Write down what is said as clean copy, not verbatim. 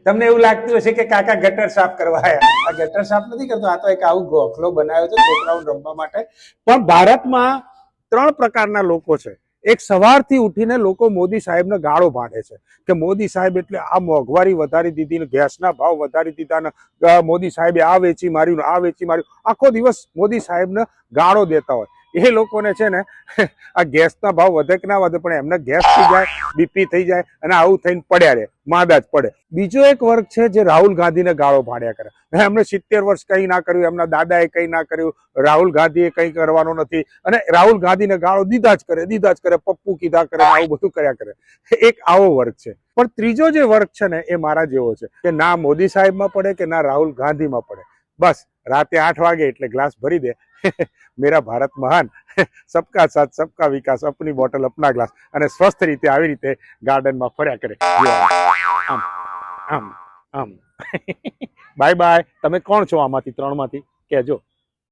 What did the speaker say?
તમને એવું લાગતું હશે કે કાકા ગટર સાફ કરવા આવ્યા, આ ગટર સાફ નથી કરતો, આ તો એક આવું ગોખલો બનાવ્યો છે છોકરાઓને રમવા માટે. પણ ભારતમાં 3 પ્રકારના લોકો છે. એક સવારથી ઉઠીને લોકો મોદી સાહેબને ગાળો ભાંડે છે કે મોદી સાહેબ એટલે આ મોંઘવારી વધારી દીધી ને ગેસના ભાવ વધારી દીધા ને મોદી સાહેબે આ વેચી માર્યું ને આ વેચી માર્યું, આખો દિવસ મોદી સાહેબને ગાળો દેતા હોય. એ લોકોને છે ને આ ગેસના ભાવ વધે કે ના વધે પણ એમને ગેસ થઈ જાય, બીપી થઈ જાય અને આવું થઈને પડ્યા રહે, માદા જ પડે. બીજો એક વર્ગ છે જે રાહુલ ગાંધીને ગાળો ભાડ્યા કરે. એમને 70 વર્ષ કંઈ ના કર્યું, એમના દાદાએ કંઈ ના કર્યું, રાહુલ ગાંધીએ કંઈ કરવાનું નથી અને રાહુલ ગાંધીને ગાળો દીધા જ કરે, પપ્પુ કીધા કરે, આવું બધું કર્યા કરે. એક આવો વર્ગ છે. પણ ત્રીજો જે વર્ગ છે ને એ મારા જેવો છે કે ના મોદી સાહેબમાં પડે કે ના રાહુલ ગાંધીમાં પડે, બસ રાતે 8 વાગે એટલે ગ્લાસ ભરી દે મેરા ભારત મહાન, સબકા સાથ સબકા વિકાસ, અપની બોટલ અપના ગ્લાસ, અને સ્વસ્થ રીતે આવી રીતે ગાર્ડનમાં ફર્યા કરે. આમ આમ આમ બાય બાય. તમે કોણ છો આમાંથી 3 માંથી કહેજો.